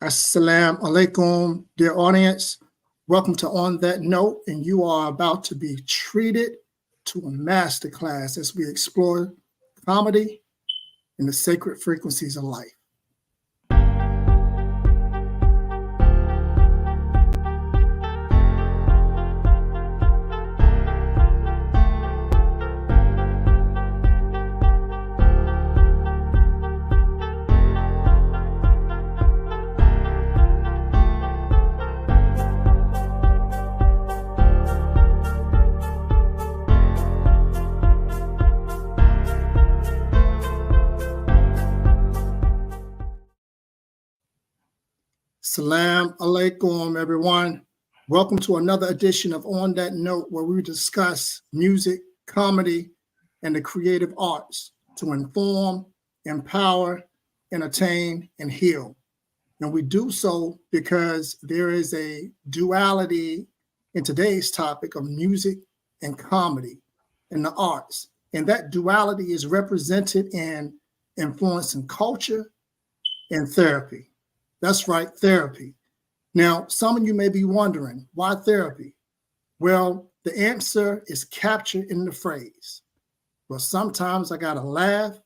Assalamu alaikum, dear audience. Welcome to On That Note, and you are about to be treated to a masterclass as we explore comedy and the sacred frequencies of life. Salam alaikum, everyone. Welcome to another edition of On That Note, where we discuss music, comedy, and the creative arts to inform, empower, entertain, and heal. And we do so because there is a duality in today's topic of music and comedy and the arts. And that duality is represented in influencing culture and therapy. That's right, therapy. Now, some of you may be wondering, why therapy? Well, the answer is captured in the phrase. Well, sometimes I got to laugh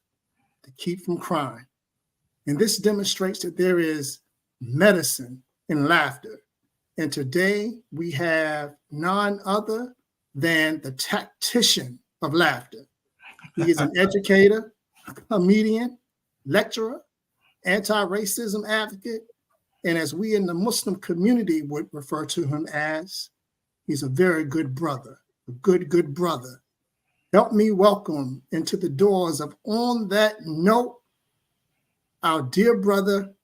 to keep from crying. And this demonstrates that there is medicine in laughter. And today we have none other than the tactician of laughter. He is an educator, a comedian, lecturer, anti-racism advocate, and as we in the Muslim community would refer to him as, he's a very good brother, a good brother. Help me welcome into the doors of On That Note, our dear brother,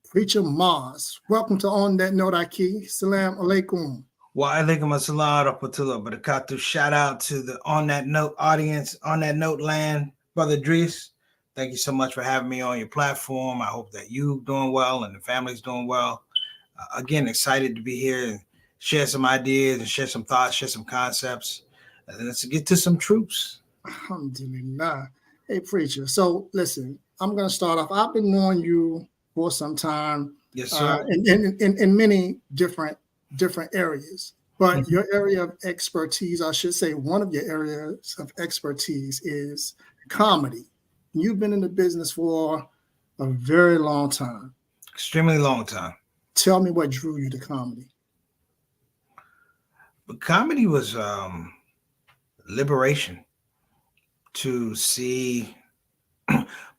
Preacher Mars. Welcome to On That Note, Aki. Salam alaikum. Wa alaikum assalam wa rahmatullah wa barakatuh. Shout out to the On That Note audience, On That Note land, Brother Edrees. Thank you so much for having me on your platform. I hope that you're doing well and the family's doing well. Again, excited to be here and share some ideas and share some thoughts, share some concepts. And let's get to some truths. Alhamdulillah. Hey, Preacher. So listen, I'm going to start off. I've been knowing you for some time. Yes, sir. In many different areas. But your area of expertise, I should say one of your areas of expertise is comedy. You've been in the business for a very long time. Extremely long time. Tell me what drew you to comedy. But comedy was liberation to see,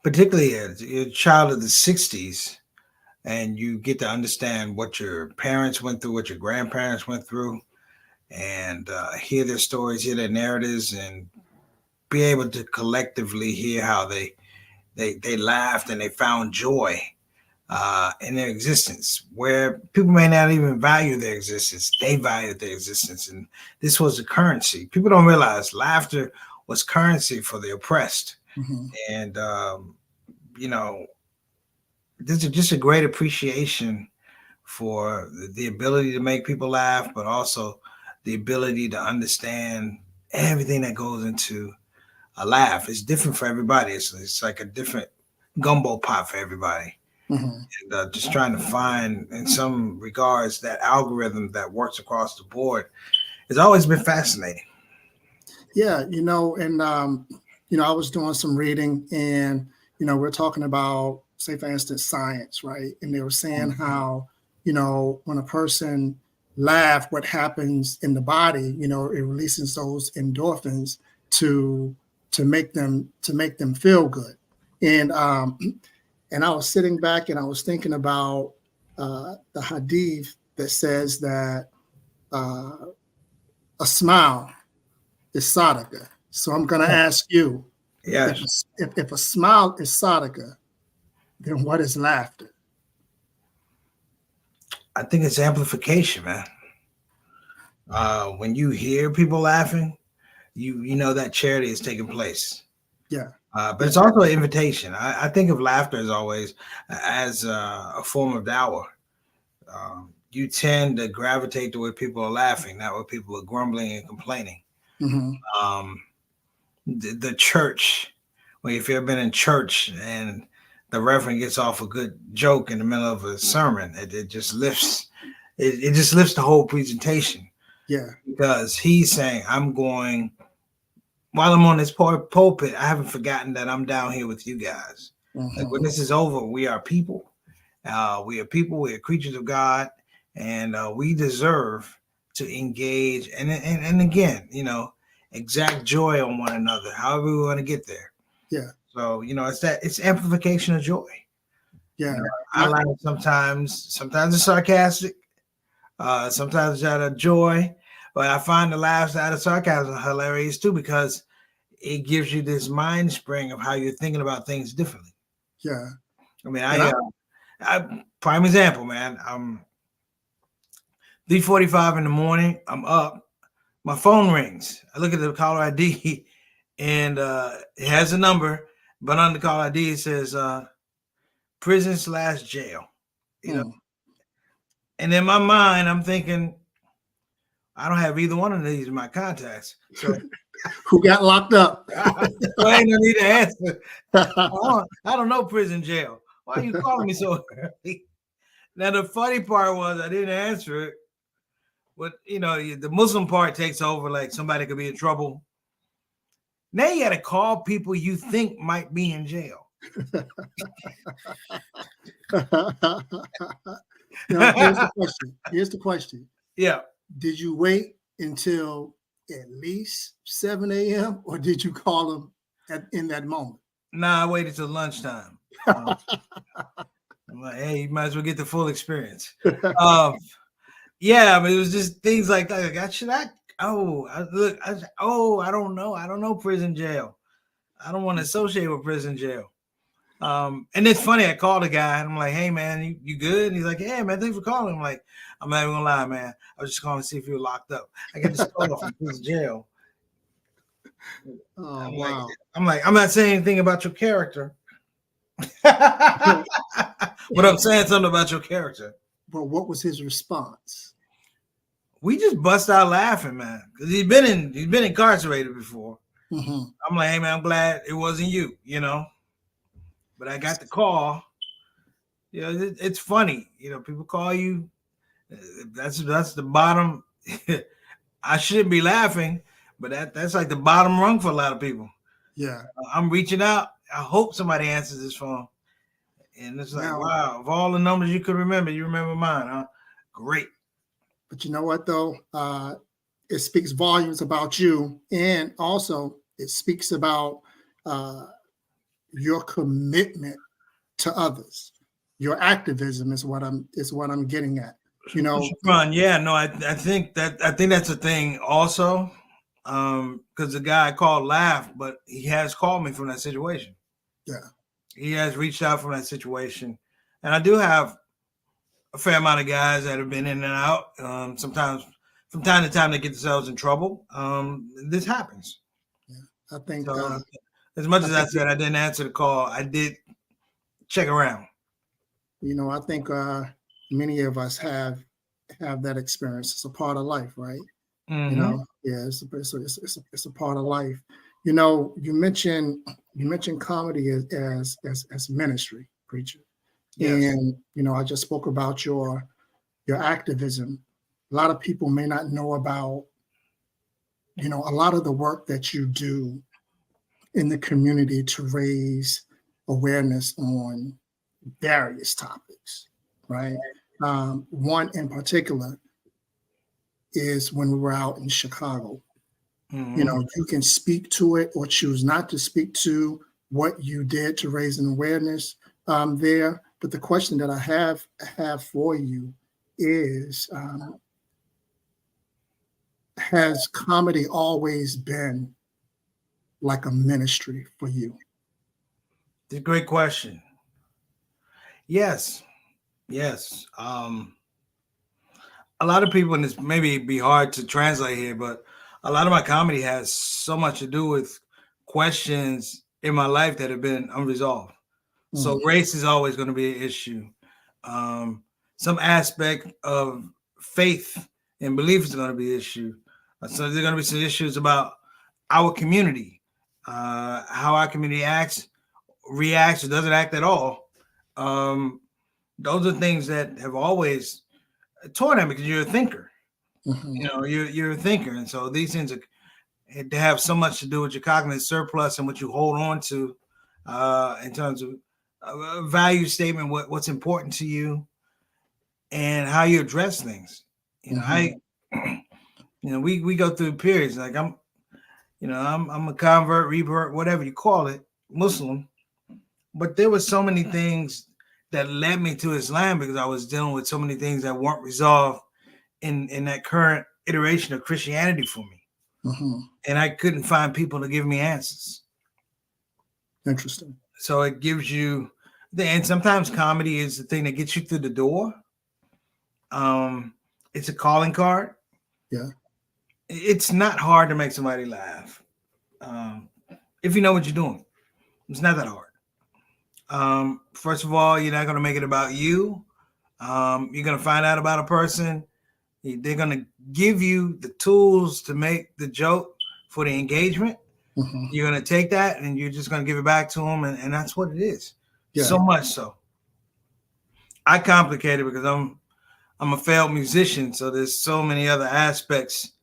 particularly as a child of the 60s, and you get to understand what your parents went through, what your grandparents went through, and hear their stories, hear their narratives, and be able to collectively hear how they laughed and they found joy in their existence, where people may not even value their existence. They valued their existence, and this was the currency. People don't realize laughter was currency for the oppressed. Mm-hmm. And this is just a great appreciation for the ability to make people laugh, but also the ability to understand everything that goes into a laugh. Is different for everybody. It's like a different gumbo pot for everybody. Mm-hmm. And just trying to find, in some regards, that algorithm that works across the board has always been fascinating. Yeah, I was doing some reading, and we're talking about, say, for instance, science, right? And they were saying how when a person laughs, what happens in the body, it releases those endorphins to make them feel good. And I was sitting back and I was thinking about the hadith that says that a smile is Sadaqa. So I'm going to ask you, yes, if a smile is Sadaqa, then what is laughter? I think it's amplification, man. When you hear people laughing, you know that charity is taking place. Yeah. But it's also an invitation. I think of laughter as always as a form of dawah. You tend to gravitate to where people are laughing, not where people are grumbling and complaining. Mm-hmm. The church, well, if you've ever been in church and the reverend gets off a good joke in the middle of a sermon, it just lifts it just lifts the whole presentation. Yeah. Because he's saying, I'm going, while I'm on this pulpit, I haven't forgotten that I'm down here with you guys. Like when this is over, we are people. We are creatures of God, and we deserve to engage and again, exact joy on one another, however we want to get there. Yeah. So, it's amplification of joy. Yeah. I laugh sometimes it's sarcastic, sometimes out of joy, but I find the laughs out of sarcasm hilarious too, because it gives you this mind spring of how you're thinking about things differently. Yeah. I mean, I prime example, man. 3:45 in the morning. I'm up. My phone rings. I look at the caller ID, and it has a number, but on the caller ID it says prison/jail. And in my mind, I'm thinking, I don't have either one of these in my contacts. So who got locked up? So I ain't no need to answer. I don't know prison jail. Why are you calling me so early? Now the funny part was I didn't answer it. But the Muslim part takes over, like somebody could be in trouble. Now you got to call people you think might be in jail. Now, here's the question. Yeah. Did you wait until at least 7 a.m. or did you call them in that moment? Nah, I waited till lunchtime. I'm like, hey, you might as well get the full experience. Yeah, but it was just things like that. Like, I don't know. I don't know prison jail. I don't want to associate with prison jail. And it's funny. I called a guy and I'm like, hey, man, you good? And he's like, yeah, man, thanks for calling. I'm like, I'm not even gonna lie, man. I was just calling to see if you were locked up. I got this call from prison jail. Oh, wow. I'm not saying anything about your character. But I'm saying something about your character. But what was his response? We just bust out laughing, man, because he's been incarcerated before. I'm like, hey, man, I'm glad it wasn't you, But I got the call. It's funny, people call you. That's the bottom. I shouldn't be laughing, but that's like the bottom rung for a lot of people. Yeah, I'm reaching out. I hope somebody answers this phone. And it's like, wow, of all the numbers you could remember, you remember mine, huh? Great. But you know what, though? It speaks volumes about you. And also it speaks about your commitment to others. Your activism is what I'm getting at. Yeah, no, I think that's a thing also. Because the guy I called laughed, but he has called me from that situation. Yeah. He has reached out from that situation. And I do have a fair amount of guys that have been in and out. Sometimes from time to time they get themselves in trouble. This happens. Yeah. I think so, as much as I said I didn't answer the call, I did check around. I think many of us have that experience. It's a part of life, right? Mm-hmm. It's a part of life. You mentioned comedy as ministry, preacher. Yes. And I just spoke about your activism. A lot of people may not know about a lot of the work that you do in the community to raise awareness on various topics, right? One in particular is when we were out in Chicago. Mm-hmm. You can speak to it or choose not to speak to what you did to raise an awareness there. But the question that I have for you is, has comedy always been like a ministry for you? It's a great question. Yes. A lot of people, and this maybe be hard to translate here, but a lot of my comedy has so much to do with questions in my life that have been unresolved. Mm-hmm. So race is always going to be an issue. Some aspect of faith and belief is going to be an issue. So there's going to be some issues about our community, how our community acts reacts or doesn't act at all. Those are things that have always torn at me because you're a thinker. Mhm. You're a thinker, and so these things are, they have so much to do with your cognitive surplus and what you hold on to in terms of a value statement, what's important to you, and how you address things. I, we go through periods like I'm a convert, revert, whatever you call it, Muslim, but there were so many things that led me to Islam because I was dealing with so many things that weren't resolved in that current iteration of Christianity for me. And I couldn't find people to give me answers. Interesting. So it gives you, and sometimes comedy is the thing that gets you through the door. It's a calling card. Yeah. It's not hard to make somebody laugh. If you know what you're doing, it's not that hard. First of all, you're not going to make it about you. You're going to find out about a person. They're going to give you the tools to make the joke for the engagement. You're going to take that and you're just going to give it back to them. And that's what it is. Yeah. So much so. I complicate it because I'm a failed musician. So there's so many other aspects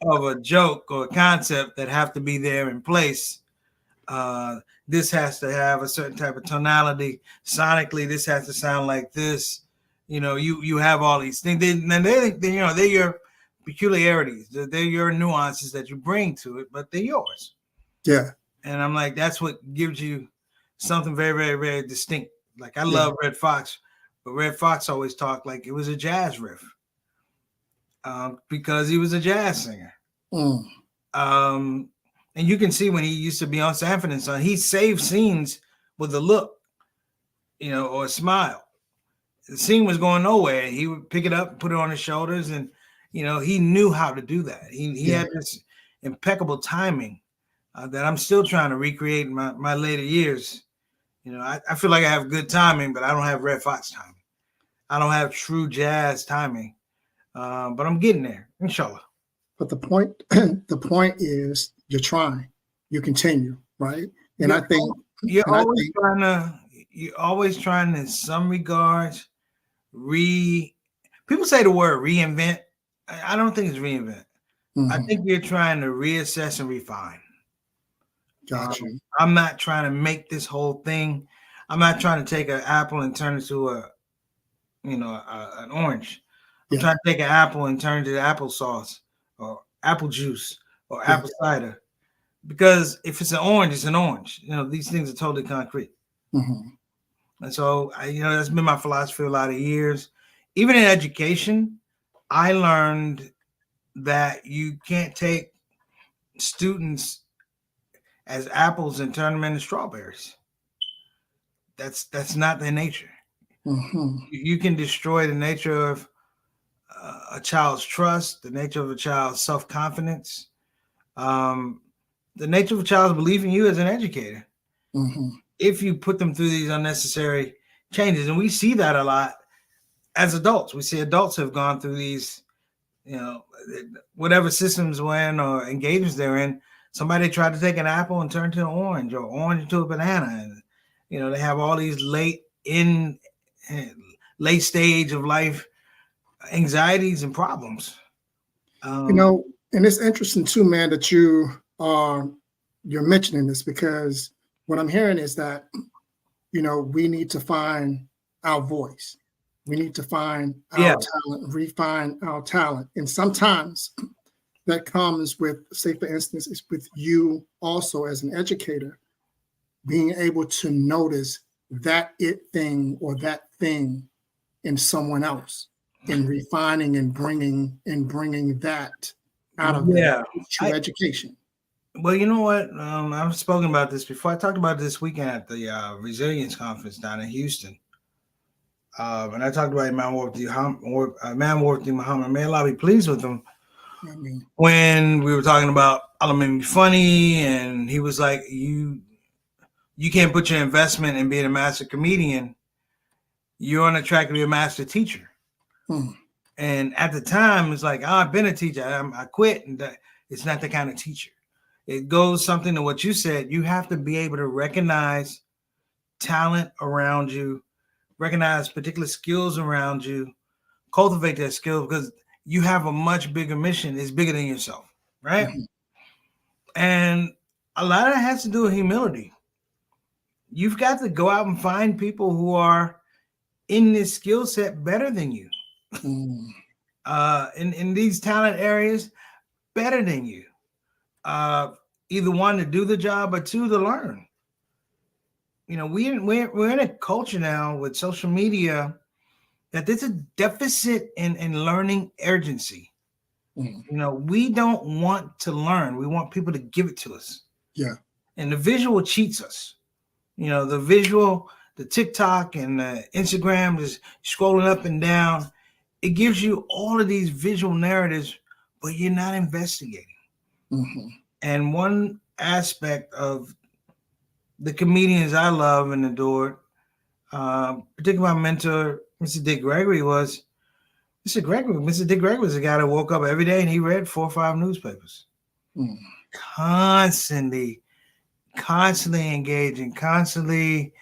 of a joke or a concept that have to be there in place. This has to have a certain type of tonality. Sonically, this has to sound like this. You have all these things. They're your peculiarities. They're your nuances that you bring to it, but they're yours. Yeah. And I'm like, that's what gives you something very, very, very distinct. Like I love Red Fox, but Red Fox always talked like it was a jazz riff because he was a jazz singer. And you can see when he used to be on Sanford and Son, he saved scenes with a look, or a smile. The scene was going nowhere. He would pick it up and put it on his shoulders. And, he knew how to do that. He had this impeccable timing that I'm still trying to recreate in my later years. I feel like I have good timing, but I don't have Red Fox timing. I don't have true jazz timing, but I'm getting there, inshallah. But the point is you're trying, you continue, right? And I think you're always trying to, in some regards, people say the word reinvent. I don't think it's reinvent. I think you're trying to reassess and refine. Gotcha. I'm not trying to make this whole thing. I'm not trying to take an apple and turn it to an orange. I'm trying to take an apple and turn it to applesauce or apple juice or apple cider. Because if it's an orange, it's an orange. These things are totally concrete. And so, that's been my philosophy a lot of years. Even in education, I learned that you can't take students as apples and turn them into strawberries. That's not their nature. You can destroy the nature of a child's trust, the nature of a child's self-confidence, the nature of a child's belief in you as an educator. If you put them through these unnecessary changes. And we see that a lot as adults. We see adults have gone through these, whatever systems we're in or engagements they're in. Somebody tried to take an apple and turn it to an orange or orange into a banana. And, they have all these late stage of life anxieties and problems. And it's interesting too, man, that you're mentioning this, because what I'm hearing is that, we need to find our voice. We need to find our talent, refine our talent. And sometimes that comes with, say, for instance, it's with you also as an educator, being able to notice that thing or that thing in someone else, and refining and bringing that out of them to education. Well, you know what? I've spoken about this before. I talked about it this weekend at the Resilience Conference down in Houston. And I talked about Imam Wardi Muhammad. May Allah be pleased with him. When we were talking about Allah made me funny, and he was like, you can't put your investment in being a master comedian. You're on a track to be a master teacher. And at the time, it's like, I've been a teacher. I quit. And it's not the kind of teacher. It goes something to what you said. You have to be able to recognize talent around you, recognize particular skills around you, cultivate that skill because you have a much bigger mission. It's bigger than yourself, right? Mhm. And a lot of that has to do with humility. You've got to go out and find people who are in this skill set better than you, Mm. in these talent areas better than you. Uh, Either one to do the job or two to learn. You know, we're in a culture now with social media that there's a deficit in learning urgency. Mm. You know, we don't want to learn. We want people to give it to us. Yeah. And the visual cheats us. You know, the visual, the TikTok and the Instagram is scrolling up and down. It gives you all of these visual narratives, but you're not investigating. Mhm. And one aspect of the comedians I love and adore, particularly my mentor, Mr. Dick Gregory, was Mr. Gregory. Mr. Dick Gregory was a guy that woke up every day and he read 4 or 5 newspapers, Mm. constantly engaging, constantly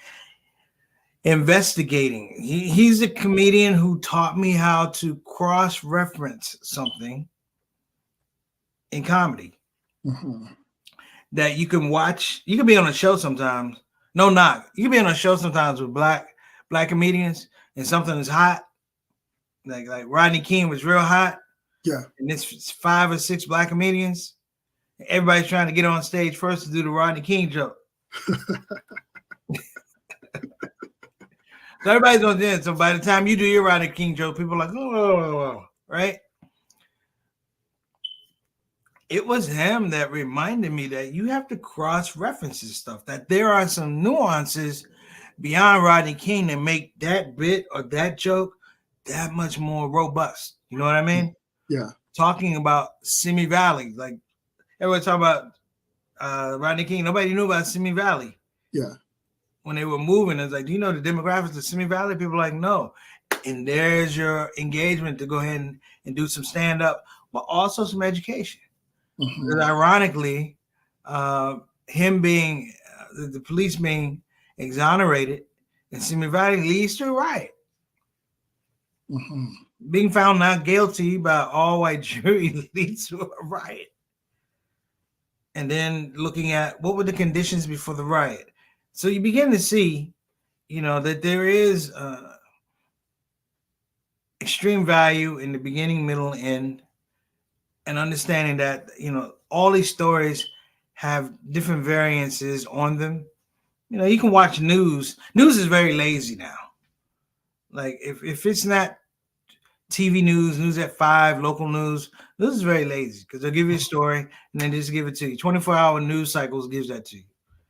investigating. He's a comedian who taught me how to cross-reference something in comedy Mhm. that you can watch. You can be on a show sometimes. No knock. You can be on a show sometimes with black comedians and something is hot. Like Rodney King was real hot. Yeah. And it's 5 or 6 black comedians. Everybody's trying to get on stage first to do the Rodney King joke. So everybody's going to dance. So by the time you do your Rodney King joke, people are like, oh, right? It was him that reminded me that you have to cross-reference this stuff, that there are some nuances beyond Rodney King that make that bit or that joke that much more robust. You know what I mean? Yeah. Talking about Simi Valley, like everybody talk about Rodney King. Nobody knew about Simi Valley. Yeah. When they were moving, it's like, do you know the demographics of Simi Valley? People are like, no. And there's your engagement to go ahead and do some stand-up, but also some education. Mhm. Because ironically, him being the police being exonerated in Simi Valley leads to a riot. Mhm. Being found not guilty by all white jury leads to a riot. And then looking at what were the conditions before the riot. So you begin to see, you know, that there is extreme value in the beginning, middle, end, and understanding that, you know, all these stories have different variances on them. You know, you can watch news. News is very lazy now. Like if it's not TV news, news at 5, local news, news is very lazy because they'll give you a story and then just give it to you. 24-hour news cycles gives that to you.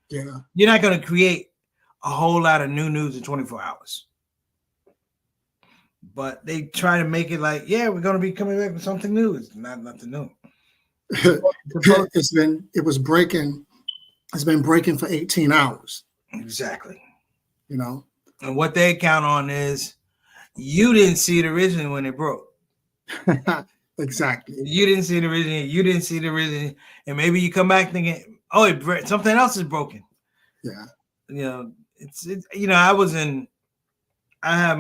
Yeah. You're not going to create a whole lot of new news in 24 hours. But they try to make it like, yeah, we're going to be coming back with something new. It's not nothing new. It's been breaking for 18 hours. Exactly. You know. And what they count on is you didn't see it originally when it broke. Exactly. You didn't see it originally. You didn't see it originally, and maybe you come back thinking, "Oh, something else is broken." Yeah. You know, it's you know, I had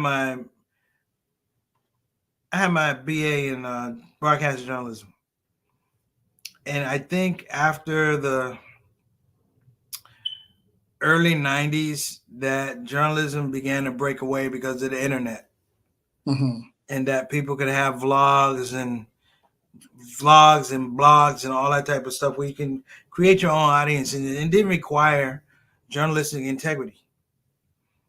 my BA in broadcast journalism, and I think after the early '90s, that journalism began to break away because of the internet, and that people could have vlogs and blogs and all that type of stuff where you can create your own audience, and it didn't require journalistic integrity.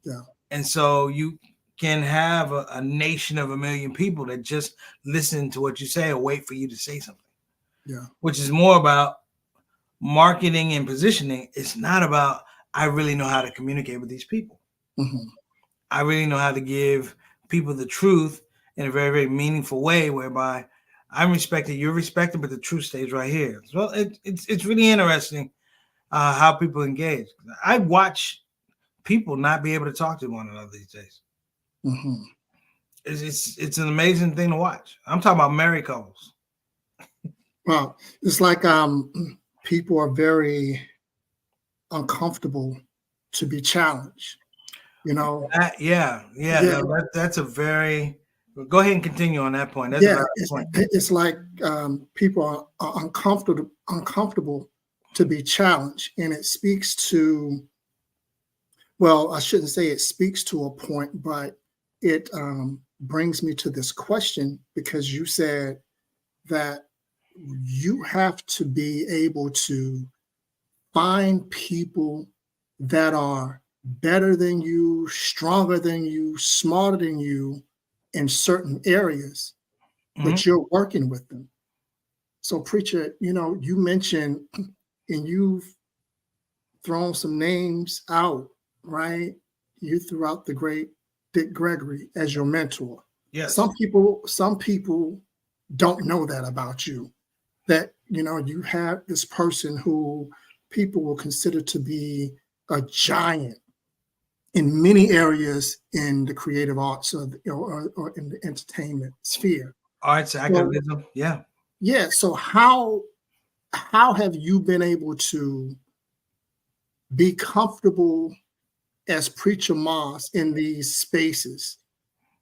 Yeah. And so you can have a nation of 1 million people that just listen to what you say or wait for you to say something. Yeah. Which is more about marketing and positioning. It's not about, I really know how to communicate with these people. Mm-hmm. I really know how to give people the truth in a very, very meaningful way whereby I'm respected, you're respected, but the truth stays right here. So it's really interesting how people engage. I watch people not be able to talk to one another these days. Mm-hmm. It's an amazing thing to watch. I'm talking about married couples. Well, it's like people are very uncomfortable to be challenged. You know, Yeah. yeah, No, that's a very. Go ahead and continue on that point. That's a yeah. valid It's point. it's like people are uncomfortable to be challenged, and it speaks to, well, I shouldn't say it speaks to a point, but it brings me to this question because you said that you have to be able to find people that are better than you, stronger than you, smarter than you in certain areas, Mhm. but you're working with them. So, preacher, you mentioned and you've thrown some names out, right? You threw out the great Dick Gregory as your mentor. Yes. Some people don't know that about you. That you have this person who people will consider to be a giant in many areas in the creative arts or in the entertainment sphere. Arts So activism. Yeah. yeah, so how have you been able to be comfortable as preacher Moss in these spaces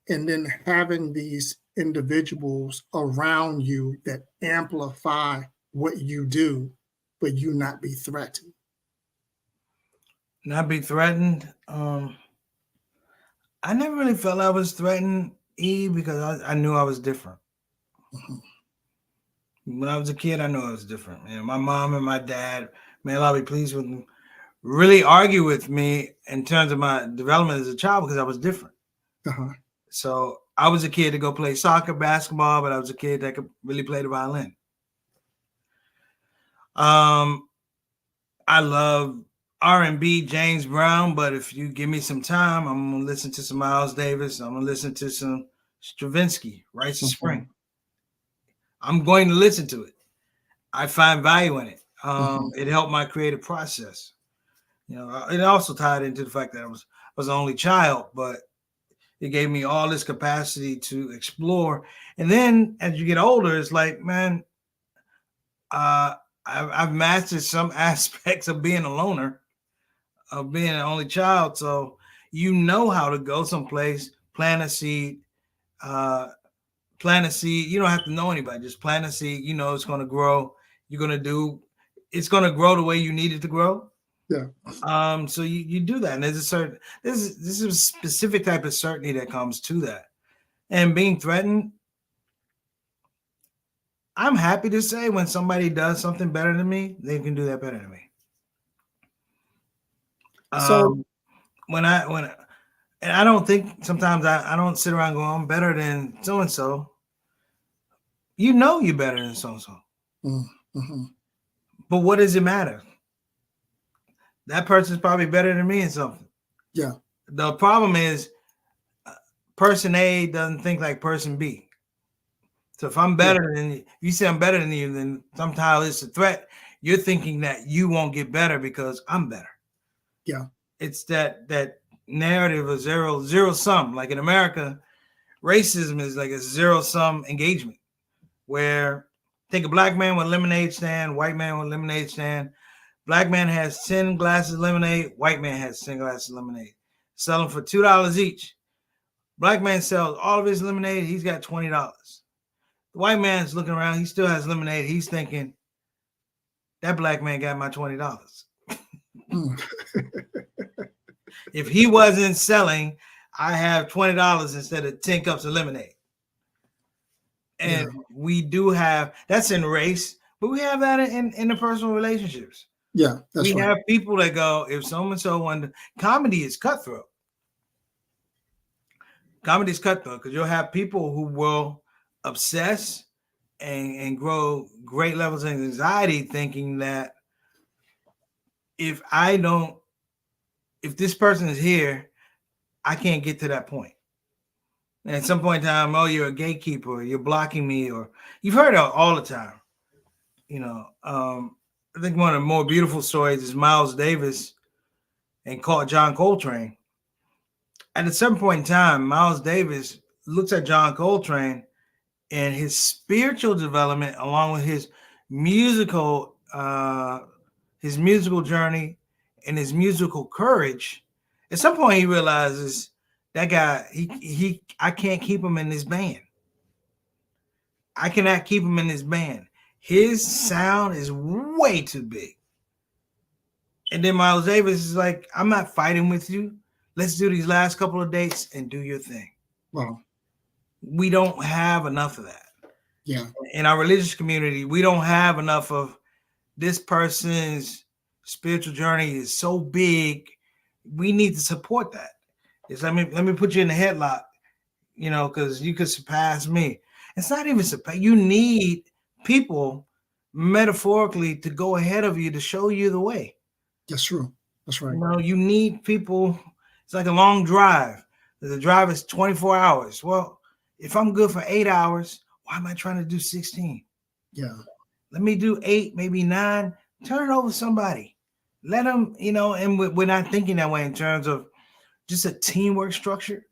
and then having these individuals around you that amplify what you do, but you not be threatened? Not be threatened. I never really felt I was threatened, because I knew I was different. Mhm, When I was a kid, I knew I was different. My mom and my dad, may Allah be pleased with them, really argue with me in terms of my development as a child because I was different. uh-huh, So I was a kid to go play soccer, basketball, but I was a kid that could really play the violin. Um, I love R&B, James Brown, but if you give me some time, I'm gonna listen to some Miles Davis. I'm gonna listen to some Stravinsky, Rites of mhm, Spring. I'm going to listen to it. I find value in it. mhm. It helped my creative process. It also tied into the fact that I was the only child, but it gave me all this capacity to explore. And then as you get older, it's like, man, uh, I've mastered some aspects of being a loner, of being an only child. So you know how to go someplace, plant a seed, uh, plant a seed. You don't have to know anybody. Just plant a seed. You know it's going to grow. You're going to do. It's going to grow the way you need it to grow. Yeah. So you do that, and there's a certain this is a specific type of certainty that comes to that. And being threatened, I'm happy to say when somebody does something better than me, they can do that better than me. So Um, when and I don't think sometimes I don't sit around going, I'm better than so and so. You know you're better than so and so. mm, mhm, But what does it matter? That person's probably better than me in something. yeah, The problem is person A doesn't think like person B. So if I'm yeah, better than you, you say I'm better than you, then sometimes it's a threat. You're thinking that you won't get better because I'm better. yeah, It's that narrative of zero sum. Like in America, racism is like a zero sum engagement where take a black man with a lemonade stand, white man with a lemonade stand. Black man has 10 glasses of lemonade, white man has 10 glasses of lemonade. Sell them for $2 each. Black man sells all of his lemonade, he's got $20. The white man's looking around, he still has lemonade. He's thinking, that black man got my $20. mm, If he wasn't selling, I have $20 instead of 10 cups of lemonade. yeah, And we do have that's in race, but we have that in interpersonal relationships. yeah. We That's right. have people that go, if someone so wanted, comedy is cutthroat. Comedy is cutthroat because you'll have people who will obsess and grow great levels of anxiety thinking that if I don't, if this person is here, I can't get to that point. And at some point in time, oh, you're a gatekeeper, you're blocking me, or you've heard it all the time. I think one of the more beautiful stories is Miles Davis and called John Coltrane. At a certain point in time, Miles Davis looks at John Coltrane and his spiritual development, along with his musical journey and his musical courage, At some point, he realizes that guy, I can't keep him in this band. I cannot keep him in this band. His sound is way too big. And then Miles Davis is like, I'm not fighting with you. Let's do these last couple of dates and do your thing. Wow. We don't have enough of that. Yeah. In our religious community, we don't have enough of this person's spiritual journey is so big. We need to support that. It's let me put you in the headlock, because you could surpass me. It's not even surpass. You need people metaphorically to go ahead of you to show you the way. That's true. That's right. You need people. It's like a long drive. The drive is 24 hours. Well, if I'm good for 8 hours, why am I trying to do 16? Yeah. Let me do 8, maybe 9. Turn it over to somebody. Let them, and we're not thinking that way in terms of just a teamwork structure.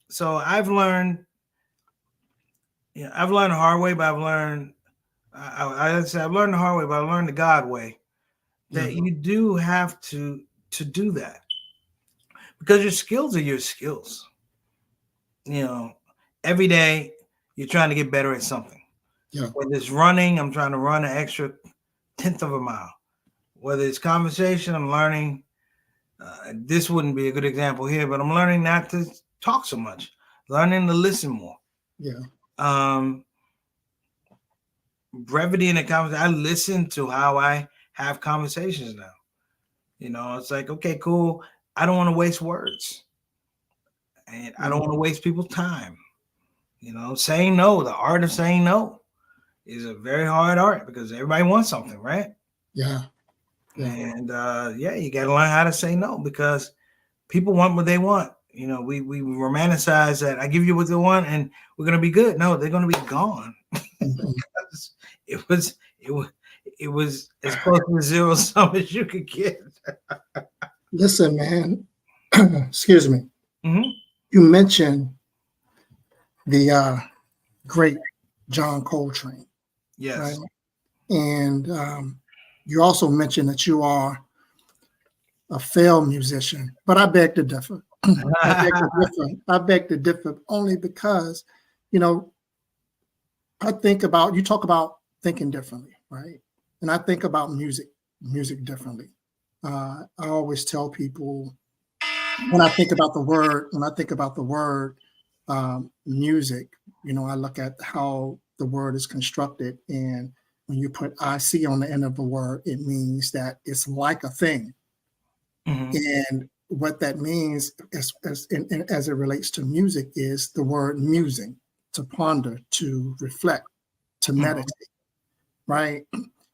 So I've learned the hard way, but I've learned the hard way, but I learned the God way that you do have to do that because your skills are your skills. Every day you're trying to get better at something. Yeah. Whether it's running, I'm trying to run an extra 1/10 of a mile. Whether it's conversation, I'm learning. This wouldn't be a good example here, but I'm learning not to talk so much, learning to listen more. Yeah. Brevity in the conversation. I listen to how I have conversations now. It's like, okay, cool. I don't want to waste words. And I don't want to waste people's time. Saying no, the art of saying no is a very hard art because everybody wants something, right? Yeah. And you got to learn how to say no because people want what they want. We romanticize that I give you what they want and we're going to be good. No, they're going to be gone. It was as close to zero sum as you could get. Listen, man, excuse me. Mm-hmm. You mentioned the great John Coltrane. Yes. Right? And you also mentioned that you are a failed musician, but I beg to differ. I beg to differ only because, I think about, you talk about thinking differently, right? And I think about music differently. I always tell people when I think about the word music, I look at how the word is constructed. And when you put IC on the end of the word, it means that it's like a thing. Mm-hmm. And what that means as it relates to music is the word musing, to ponder, to reflect, to meditate, right?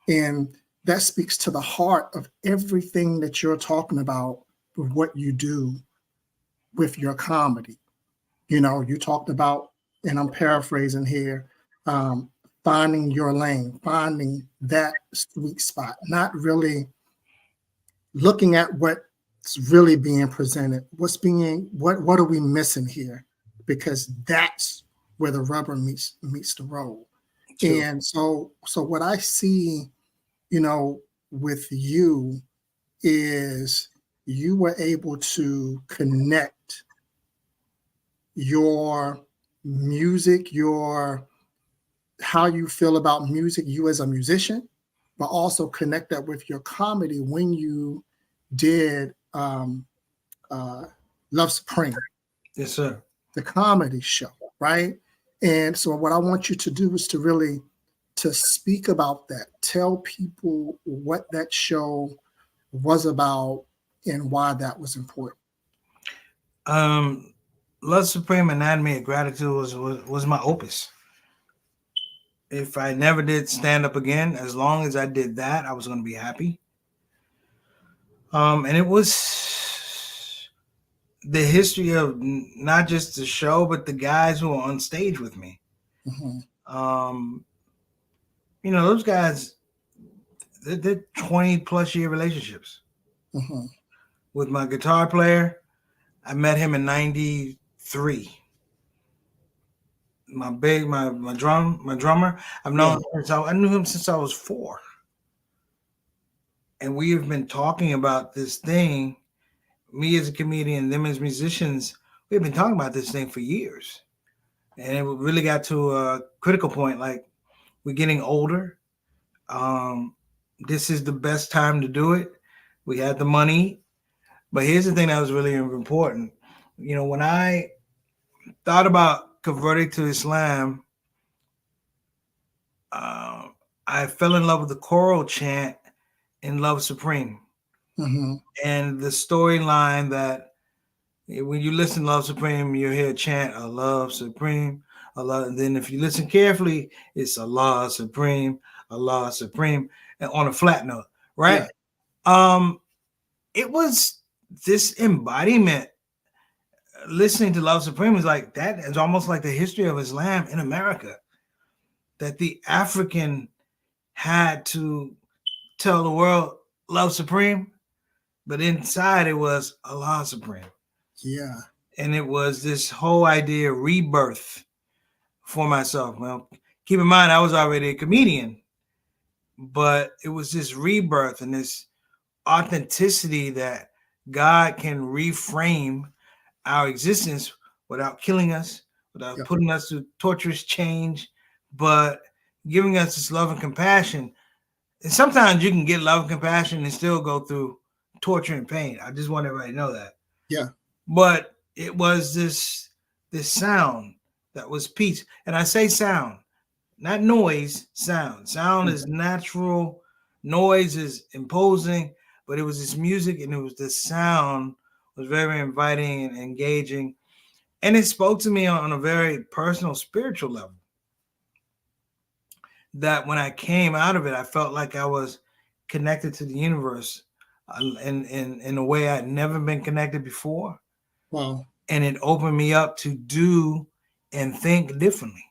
And that speaks to the heart of everything that you're talking about with what you do with your comedy. You talked about, and I'm paraphrasing here, finding your lane, finding that sweet spot, not really looking at what's really being presented, what are we missing here? Because that's where the rubber meets the road. True. And so what I see, with you is you were able to connect your music, how you feel about music, you as a musician, but also connect that with your comedy when you did Love Supreme. Yes, sir. The comedy show, right? And so what I want you to do is to speak about that. Tell people what that show was about and why that was important. Love Supreme Anatomy of Gratitude was my opus. If I never did stand up again, as long as I did that, I was going to be happy. And it was the history of not just the show, but the guys who were on stage with me. Mm-hmm. Those guys, they're 20 plus year relationships. Mm-hmm. With my guitar player, I met him in 93. My drummer, I've known him I knew him since I was 4. And we have been talking about this thing me as a comedian, them as musicians, we've been talking about this thing for years. And it really got to a critical point. Like, we're getting older. This is the best time to do it. We had the money. But here's the thing that was really important. When I thought about converting to Islam, I fell in love with the choral chant in Love Supreme. Mm-hmm. And the storyline that when you listen to Love Supreme, you hear a chant, Allah Supreme, Allah. And then if you listen carefully, it's Allah Supreme, and on a flat note, right? Yeah. It was this embodiment. Listening to Love Supreme is like, that is almost like the history of Islam in America. That the African had to tell the world Love Supreme, but inside it was Allah Supreme. Yeah. And it was this whole idea of rebirth for myself. Well, keep in mind, I was already a comedian, but it was this rebirth and this authenticity that God can reframe our existence without killing us, without putting us through torturous change, but giving us this love and compassion. And sometimes you can get love and compassion and still go through torture and pain. I just want everybody to know that. Yeah. But it was this sound that was peace. And I say sound, not noise, sound. Sound is natural. Noise is imposing, but it was this music and it was the sound was very inviting and engaging. And it spoke to me on a very personal, spiritual level. That when I came out of it, I felt like I was connected to the universe in a way I'd never been connected before. Wow. And it opened me up to do and think differently.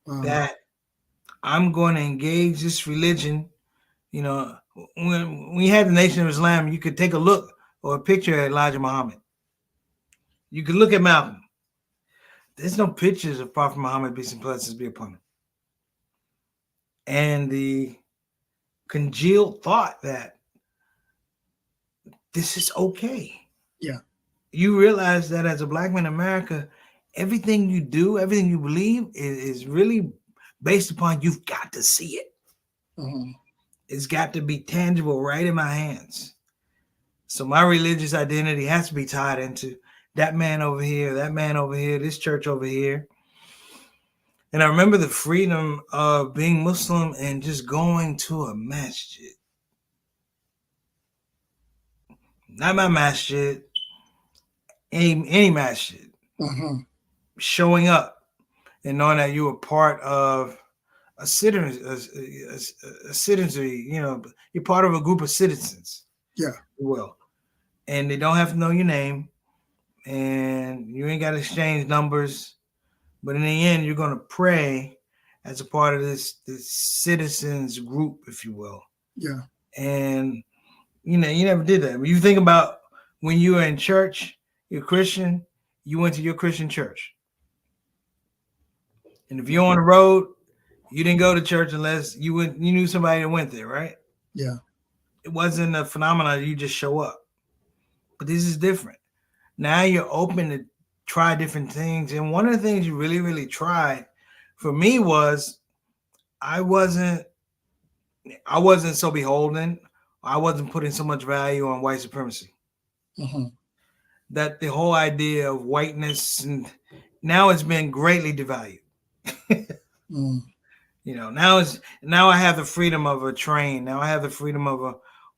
Wow. That I'm going to engage this religion. When we had the Nation of Islam, you could take a look or a picture of Elijah Muhammad. You could look at Malcolm. There's no pictures of Prophet Muhammad, peace and blessings be upon him. And the congealed thought that this is okay. Yeah. You realize that as a Black man in America, everything you do, everything you believe is really based upon you've got to see it. Mm-hmm. It's got to be tangible right in my hands. So my religious identity has to be tied into that man over here, this church over here. And I remember the freedom of being Muslim and just going to a masjid. Not my masjid, any masjid. Mm-hmm. Showing up and knowing that you were part of a citizenry, you're part of a group of citizens. Yeah. Well, and they don't have to know your name and you ain't got to exchange numbers. But in the end, you're going to pray as a part of this citizens group, if you will. Yeah. And, you never did that. When you think about when you were in church, you're Christian, you went to your Christian church. And if you're on the road, you didn't go to church unless you knew somebody that went there, right? Yeah. It wasn't a phenomenon you just show up. But this is different. Now you're open to try different things. And one of the things you really, really tried for me was I wasn't so beholden. I wasn't putting so much value on white supremacy. Mm-hmm. That the whole idea of whiteness, and now it's been greatly devalued. Now I have the freedom of a train. Now I have the freedom of a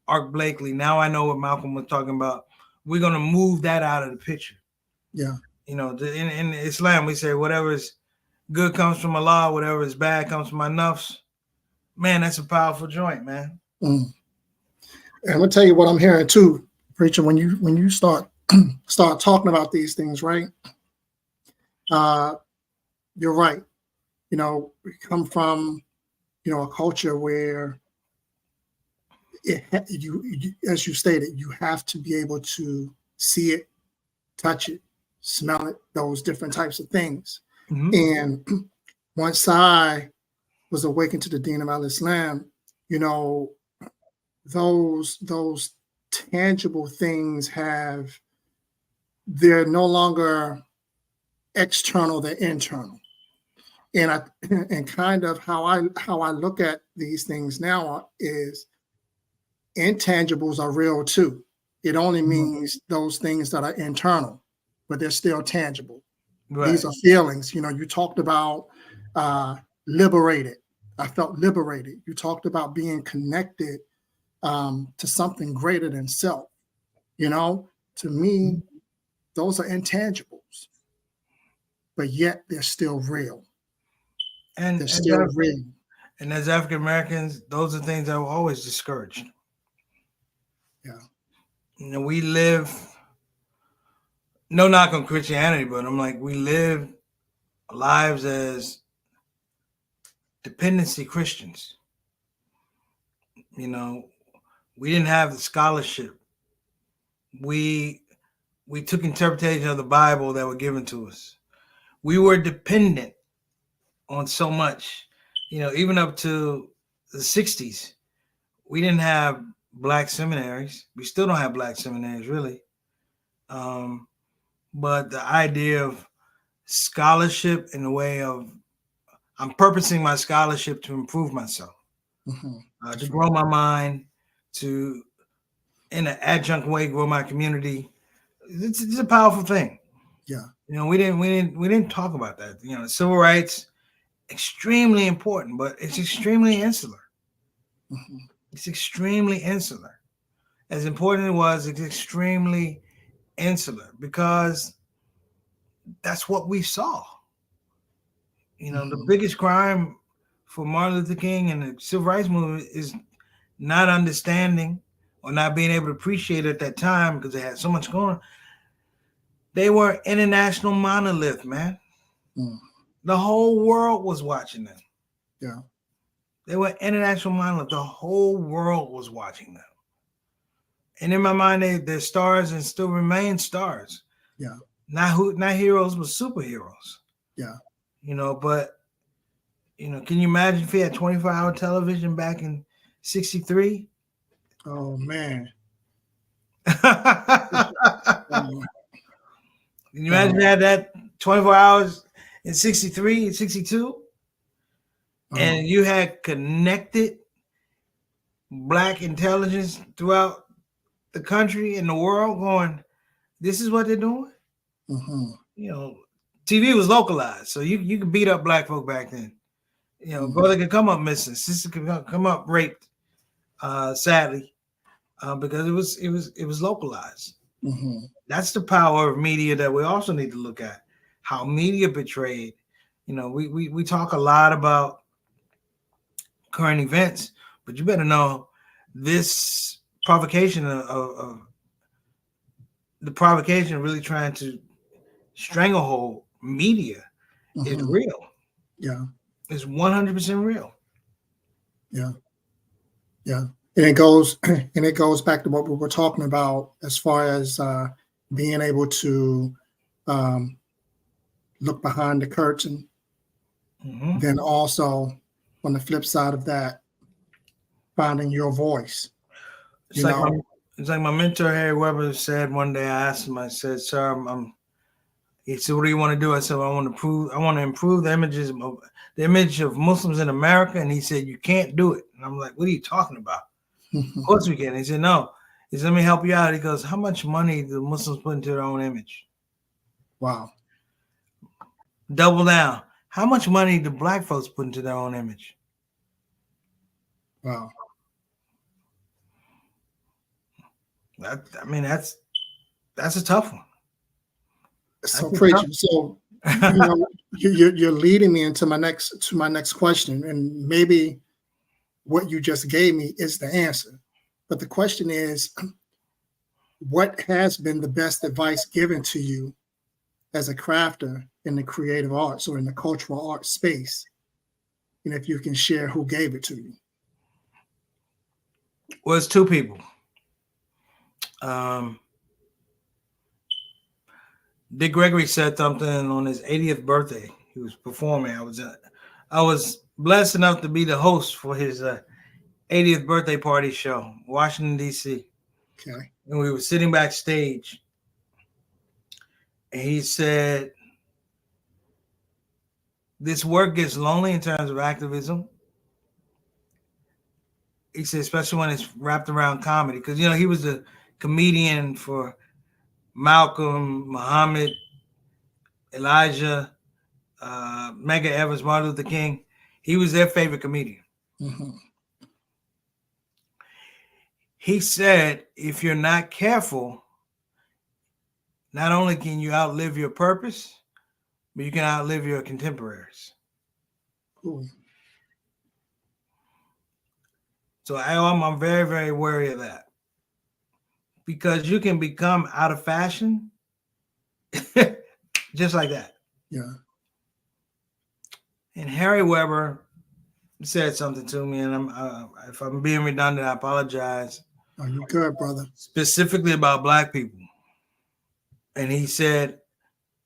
Art Blakely. Now I know what Malcolm was talking about. We're going to move that out of the picture. Yeah. In Islam, we say whatever is good comes from Allah, whatever is bad comes from my nafs. Man, that's a powerful joint, man. And I'm gonna tell you what I'm hearing too, preacher. When you start talking about these things, right? You're right. We come from a culture where you, as you stated, you have to be able to see it, touch it, smell it, those different types of things. Mm-hmm. And once I was awakened to the Deen of Al-Islam, those tangible things they're no longer external, they're internal. And and kind of how I look at these things now is intangibles are real too. It only means those things that are internal, but they're still tangible. Right. These are feelings. You talked about liberated. I felt liberated. You talked about being connected to something greater than self. To me, those are intangibles, but yet they're still real. And They're still real. And as African Americans, those are things that were always discouraged. Yeah. We live, no knock on Christianity, but I'm like, we live lives as dependency Christians. We didn't have the scholarship. We took interpretation of the Bible that were given to us. We were dependent on so much, even up to the 60s. We didn't have black seminaries. We still don't have black seminaries, really. But the idea of scholarship in the way of, I'm purposing my scholarship to improve myself, to grow my mind, to, in an adjunct way, grow my community. It's a powerful thing. Yeah. We didn't talk about that. Civil rights, extremely important, but it's extremely insular. It's extremely insular. As important as it was, it's extremely insular because that's what we saw. The biggest crime for Martin Luther King and the Civil Rights Movement is not understanding or not being able to appreciate at that time because they had so much going on. They were international monolith, man. The whole world was watching them. Yeah. They were international monolith. The whole world was watching them. And in my mind, they're stars and still remain stars. Yeah. Not heroes, but superheroes. Yeah. But can you imagine if we had 24-hour television back in 63? Oh man. Can you imagine we had that 24 hours in 63, 62? And you had connected black intelligence throughout the country and the world going, this is what they're doing? TV was localized, so you could beat up black folk back then. Brother could come up missing, sister could come up raped, sadly, because it was localized. That's the power of media that we also need to look at. How media betrayed. We talk a lot about current events, but you better know this provocation of the provocation really trying to stranglehold media is real. Yeah. It's 100% real. Yeah. Yeah. And it goes back to what we were talking about as far as being able to look behind the curtain. Then also on the flip side of that, finding your voice. It's like my mentor Harry Weber said one day. I asked him, I said, sir, he said, what do you want to do? I said, well, I want to improve the image of Muslims in America. And he said, you can't do it. And I'm like, what are you talking about? Of course we can. He said, no. He said, let me help you out. He goes, how much money do Muslims put into their own image? Wow. Double down. How much money do black folks put into their own image? Wow. That's a tough one. So preacher. So you're leading me into my next question, and maybe what you just gave me is the answer. But the question is, what has been the best advice given to you as a crafter in the creative arts or in the cultural arts space? And if you can share who gave it to you. Well, it's two people. Dick Gregory said something on his 80th birthday. He was performing. I was blessed enough to be the host for his 80th birthday party show, Washington, D.C. Okay. And we were sitting backstage. And he said, this work gets lonely in terms of activism. He said, especially when it's wrapped around comedy. Because, you know, he was a comedian for Malcolm, Muhammad, Elijah, Medgar Evers, Martin Luther King. He was their favorite comedian. Mm-hmm. He said, if you're not careful, not only can you outlive your purpose, but you can outlive your contemporaries. Cool. So I'm very, very wary of that. Because you can become out of fashion just like that. Yeah. And Harry Weber said something to me, and if I'm being redundant, I apologize. Oh, you good, brother? Specifically about Black people. And he said,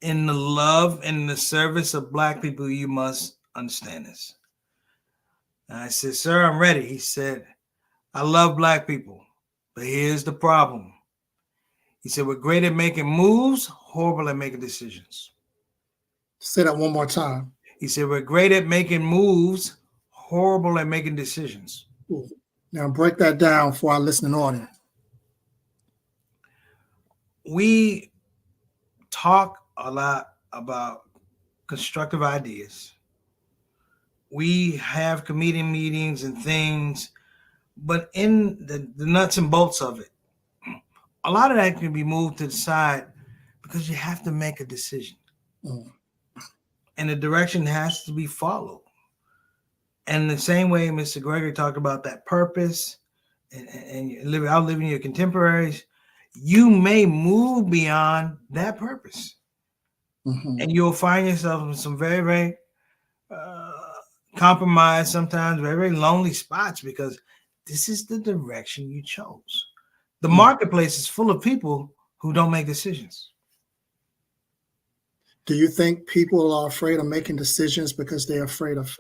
in the love and the service of Black people, you must understand this. And I said, sir, I'm ready. He said, I love Black people, but here's the problem. He said, we're great at making moves, horrible at making decisions. Say that one more time. He said, we're great at making moves, horrible at making decisions. Cool. Now break that down for our listening audience. We talk a lot about constructive ideas. We have committee meetings and things, but in the nuts and bolts of it, a lot of that can be moved to the side because you have to make a decision. Mm. And the direction has to be followed. And the same way Mr. Gregory talked about that purpose and outliving your contemporaries, you may move beyond that purpose. Mm-hmm. And you'll find yourself in some very, very compromised, sometimes very, very lonely spots because this is the direction you chose. The marketplace is full of people who don't make decisions. Do you think people are afraid of making decisions because they're afraid of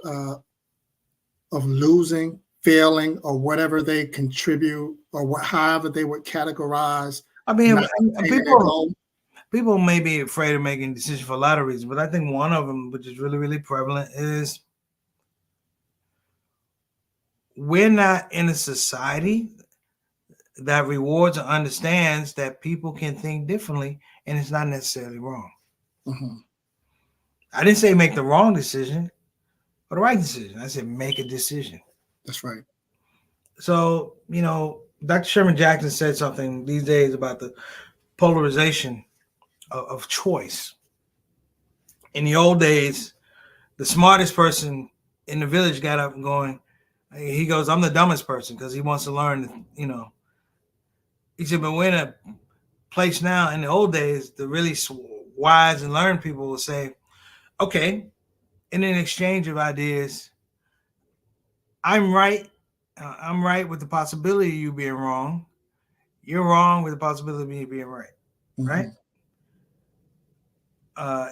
losing, failing, or whatever they contribute, or however they would categorize? I mean, people may be afraid of making decisions for a lot of reasons, but I think one of them, which is really, really prevalent, is we're not in a society that rewards or understands that people can think differently, and it's not necessarily wrong. Mm-hmm. I didn't say make the wrong decision or the right decision. I said make a decision. That's right. So, you know, Dr. Sherman Jackson said something these days about the polarization of choice. In the old days, the smartest person in the village got up and going, he goes, I'm the dumbest person because he wants to learn, you know. He said, but we're in a place now, in the old days, the really wise and learned people will say, okay, in an exchange of ideas, I'm right. I'm right with the possibility of you being wrong. You're wrong with the possibility of me being right. Mm-hmm. Right?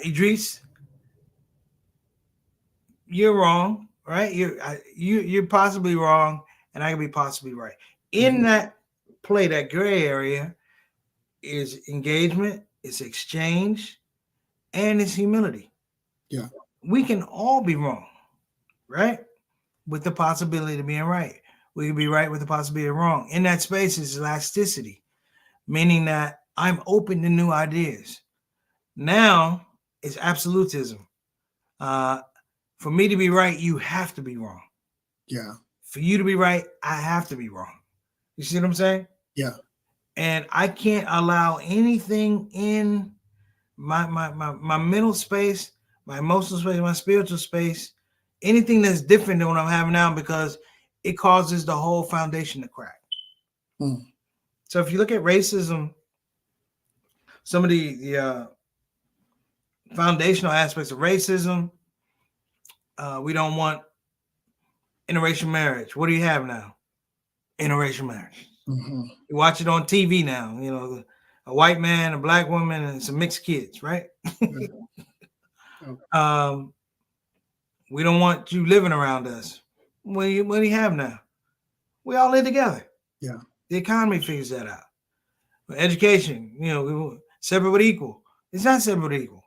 Edrees, you're wrong, right? You're possibly wrong, and I can be possibly right. In that play, that gray area is engagement, it's exchange, and it's humility. Yeah. We can all be wrong, right? With the possibility of being right. We can be right with the possibility of wrong. In that space is elasticity, meaning that I'm open to new ideas. Now it's absolutism. For me to be right, you have to be wrong. Yeah. For you to be right, I have to be wrong. You see what I'm saying? Yeah. And I can't allow anything in my mental space, my emotional space, my spiritual space, anything that's different than what I'm having now, because it causes the whole foundation to crack. So if you look at racism, some of the foundational aspects of racism, we don't want interracial marriage. What do you have now? Interracial marriage. Mm-hmm. You watch it on TV now, you know, a white man, a black woman, and some mixed kids, right? We don't want you living around us. What do you have now? We all live together. Yeah. The economy figures that out. Education, separate but equal. It's not separate but equal.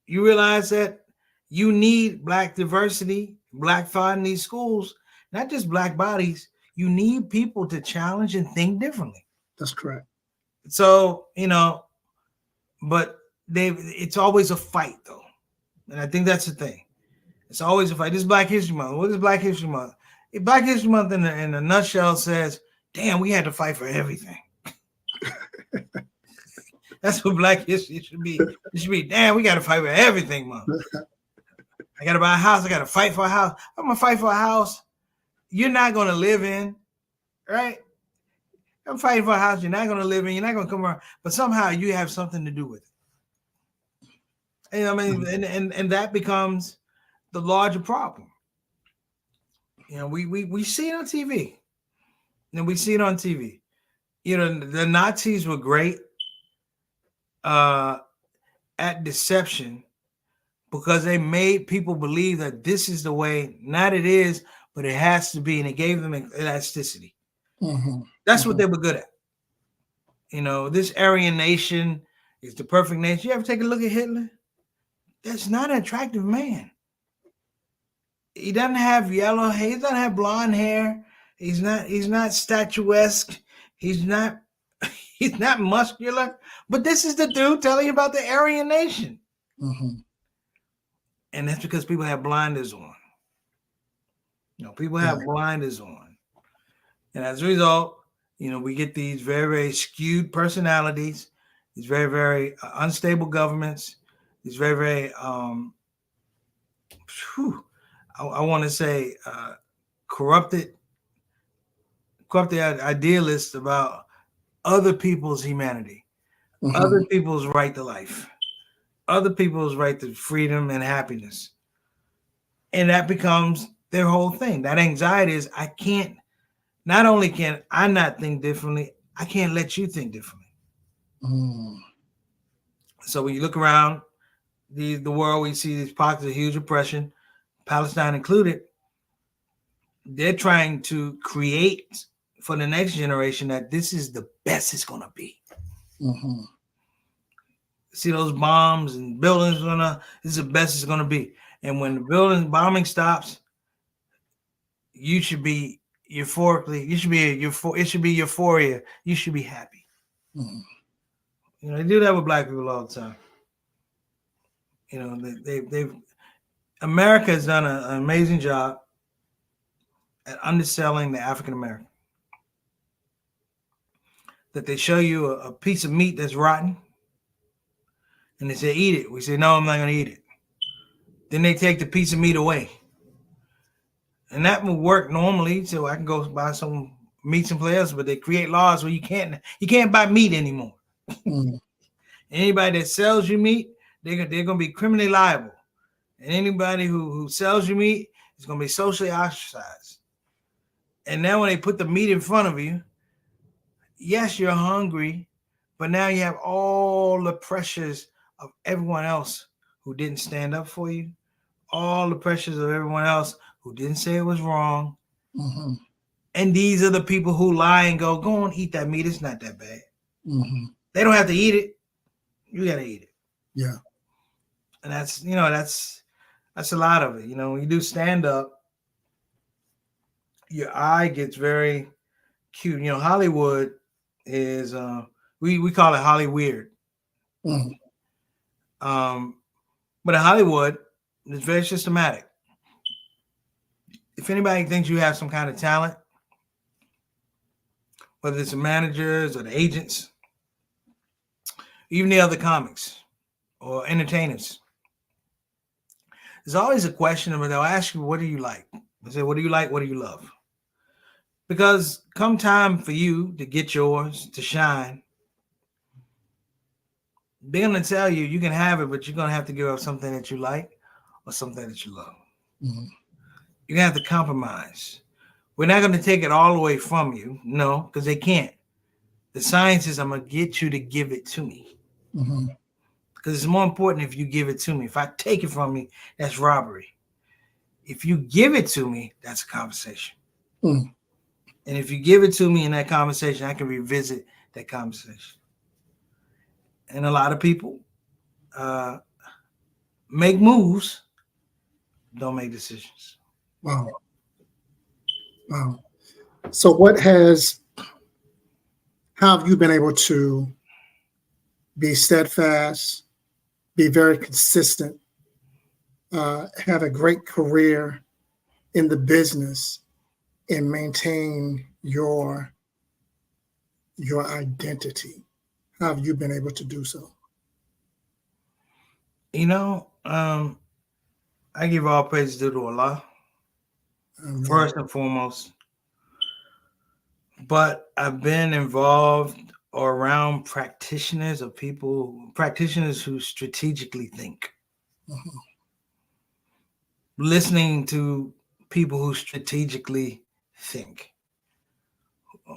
You realize that you need Black diversity, Black thought in these schools, not just Black bodies. You need people to challenge and think differently. That's correct. So, but it's always a fight though. And I think that's the thing. It's always a fight. This is Black History Month. What is Black History Month? Black History Month in a nutshell says, damn, we had to fight for everything. That's what Black History should be. It should be, damn, we got to fight for everything, Month. I got to buy a house. I got to fight for a house. I'm going to fight for a house you're not going to live in, right? I'm fighting for a house you're not going to live in. You're not going to come around. But somehow you have something to do with it. And I mean, and that becomes the larger problem. We see it on TV. And we see it on TV. The Nazis were great at deception because they made people believe that this is the way, not it is, but it has to be, and it gave them elasticity. Mm-hmm. That's what they were good at. This Aryan nation is the perfect nation. You ever take a look at Hitler? That's not an attractive man. He doesn't have yellow hair. He doesn't have blonde hair. He's not statuesque. He's not muscular. But this is the dude telling you about the Aryan nation. Mm-hmm. And that's because people have blinders on. People have blinders on. And as a result, we get these very, very skewed personalities, these very, very unstable governments, these very, very, I want to say corrupted idealists about other people's humanity, other people's right to life, other people's right to freedom and happiness. And that becomes their whole thing. That anxiety is, not only can I not think differently, I can't let you think differently. Mm. So when you look around the world, we see these pockets of huge oppression, Palestine included. They're trying to create for the next generation that this is the best it's going to be. Mm-hmm. See those bombs and buildings, this is the best it's going to be. And when the bombing stops, you should be euphorically, it should be euphoria. You should be happy. Mm-hmm. They do that with Black people all the time. America has done an amazing job at underselling the African American. That they show you a piece of meat that's rotten, and they say, eat it. We say, no, I'm not going to eat it. Then they take the piece of meat away. And that will work normally, so I can go buy some meat someplace else, but they create laws where you can't buy meat anymore. Mm. Anybody that sells you meat, they're going to be criminally liable. And anybody who sells you meat is going to be socially ostracized. And now when they put the meat in front of you, yes, you're hungry, but now you have all the pressures of everyone else who didn't stand up for you, all the pressures of everyone else who didn't say it was wrong. Mm-hmm. And these are the people who lie and go on, eat that meat. It's not that bad. Mm-hmm. They don't have to eat it. You got to eat it. Yeah. And that's a lot of it. When you do stand up, your eye gets very cute. Hollywood is, we call it Holly weird. Mm-hmm. But in Hollywood, it's very systematic. If anybody thinks you have some kind of talent, whether it's the managers or the agents, even the other comics or entertainers, there's always a question of they'll ask you, what do you like? I say, what do you like? What do you love? Because come time for you to get yours, to shine, they're going to tell you, you can have it, but you're going to have to give up something that you like or something that you love. Mm-hmm. You're going to have to compromise. We're not going to take it all away from you. No, because they can't. The science is, I'm going to get you to give it to me. Mm-hmm. Because it's more important if you give it to me. If I take it from you, that's robbery. If you give it to me, that's a conversation. Mm. And if you give it to me in that conversation, I can revisit that conversation. And a lot of people uh, make moves, don't make decisions. Wow. Wow. So how have you been able to be steadfast, be very consistent, have a great career in the business, and maintain your identity? How have you been able to do so? You know, I give all praise due to Allah Amen. first and foremost. But I've been involved or around practitioners who strategically think, Mhm. listening to people who strategically think.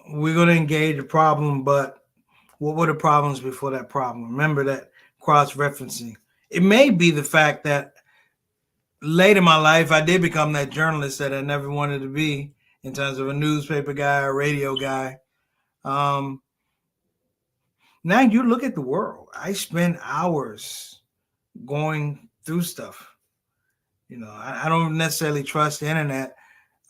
We're going to engage a problem, but what were the problems before that problem? Remember that cross referencing. It may be the fact that late in my life, I did become that journalist that I never wanted to be in terms of a newspaper guy, a radio guy. Um, Now you look at the world. I spend hours going through stuff. I don't necessarily trust the internet,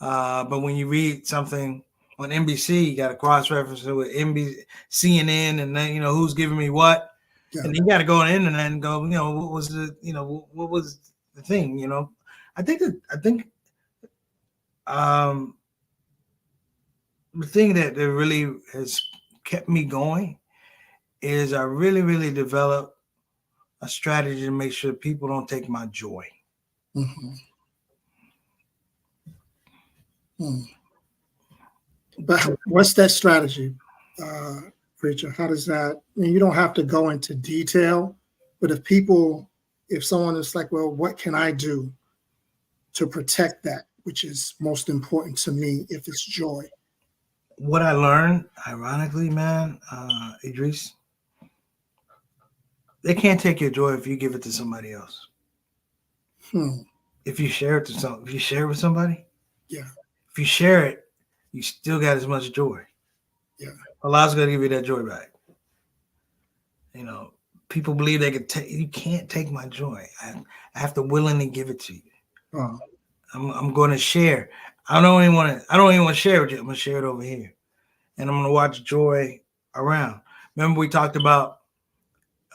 but when you read something on NBC, you got to cross reference it with NBC, CNN, and then who's giving me what, Yeah. and then you got to go on the internet and go, what was the thing, I think um, the thing that really has kept me going is I really, really developed a strategy to make sure people don't take my joy. Mhm. Mm. But what's that strategy, uh, preacher? How does that? I mean, you don't have to go into detail, but if someone is like, well, what can I do to protect that, which is most important to me, if it's joy? What I learned, ironically, man, Idris, they can't take your joy if you give it to somebody else. Hmm. If you share it with somebody, Yeah. if you share it, you still got as much joy. Yeah. Allah's gonna give you that joy back. You know, people believe they could take. You can't take my joy. I have to willingly give it to you. Oh, I'm going to share. I don't even want to. I don't even want to share with you. I'm gonna share it over here, and I'm gonna watch joy around. Remember we talked about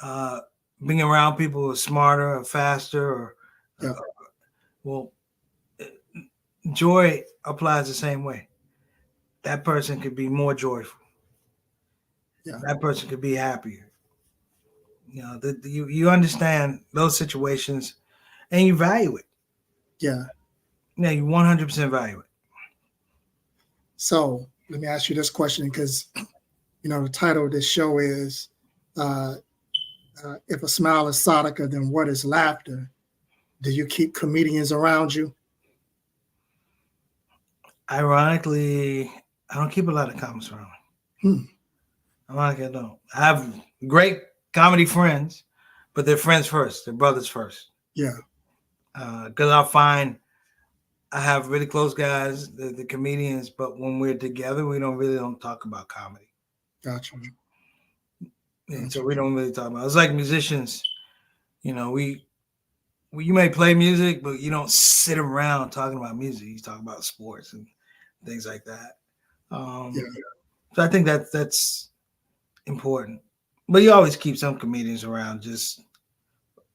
uh, being around people who are smarter or faster, or yeah. uh, well, joy applies the same way. That person could be more joyful. Yeah. That person could be happier. You understand those situations and you value it. Yeah. Yeah, you 100% value it. So let me ask you this question because the title of this show is uh, "If a smile is Sadaqa, then what is laughter?" Do you keep comedians around you? Ironically, I don't keep a lot of comments around me. Hmm. Ironically, I don't. I have great comedy friends, but they're friends first. They're brothers first. Yeah. Because I find I have really close guys, the comedians, but when we're together, we don't talk about comedy. Gotcha. And so Gotcha. we don't really talk about it. It's like musicians, you may play music, but you don't sit around talking about music. You talk about sports and things like that. Yeah. So I think that's important. But you always keep some comedians around just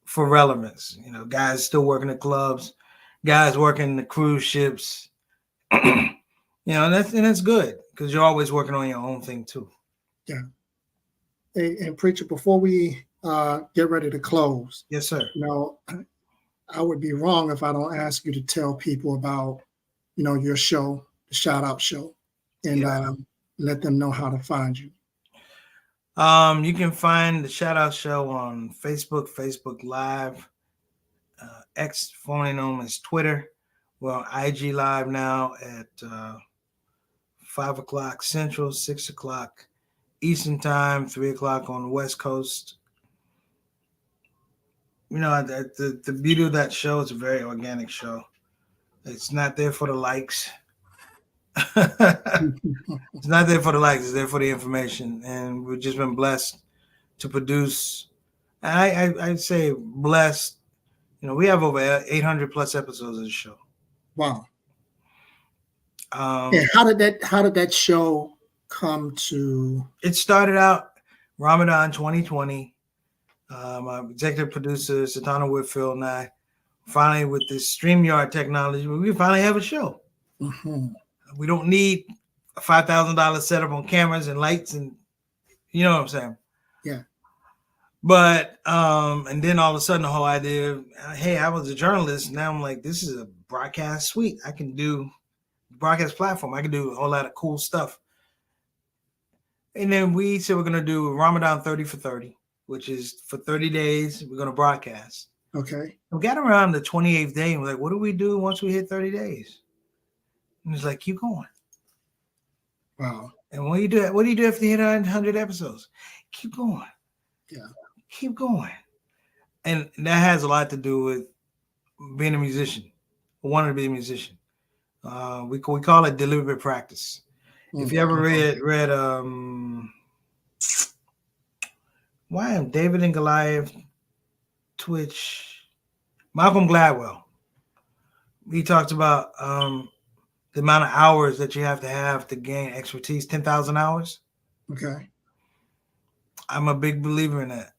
for relevance. Guys still working at clubs, guys working the cruise ships. And that's good because you're always working on your own thing too. Yeah. Hey, and preacher, before we get ready to close, Yes, sir. you know, I would be wrong if I don't ask you to tell people about, your show, the Shout Out Show, and Yeah. let them know how to find you. You can find the Shout Out Show on Facebook, Facebook Live, X, formerly known as Twitter. We're on IG Live now at 5 o'clock Central, 6 o'clock Eastern Time, 3 o'clock on the West Coast. The beauty of that show is a very organic show. It's not there for the likes. It's not there for the likes, it's there for the information. And we've just been blessed to produce. I'd say blessed. We have over 800 plus episodes of the show. Wow. And how did that show come to? It started out Ramadan 2020. My executive producer, Satana Whitfield, and I finally, with this StreamYard technology, we finally have a show. Mm-hmm. We don't need a $5,000 setup on cameras and lights, and you know what I'm saying? Yeah. But and then all of a sudden the whole idea of, hey, I was a journalist. Now I'm like, this is a broadcast suite. I can do broadcast platform. I can do a whole lot of cool stuff. And then we said we're going to do Ramadan 30 for 30, which is for 30 days. We're going to broadcast. Okay. We got around the 28th day and we're like, what do we do once we hit 30 days? And it's like, keep going. Wow. And what do you do after you hit 100 episodes? Keep going. Yeah. Keep going. And that has a lot to do with being a musician, wanting to be a musician. We call it deliberate practice. Mm-hmm. If you ever read why am David and Goliath, Twitch, Malcolm Gladwell, he talks about the amount of hours that you have to gain expertise, 10,000 hours. Okay. I'm a big believer in that.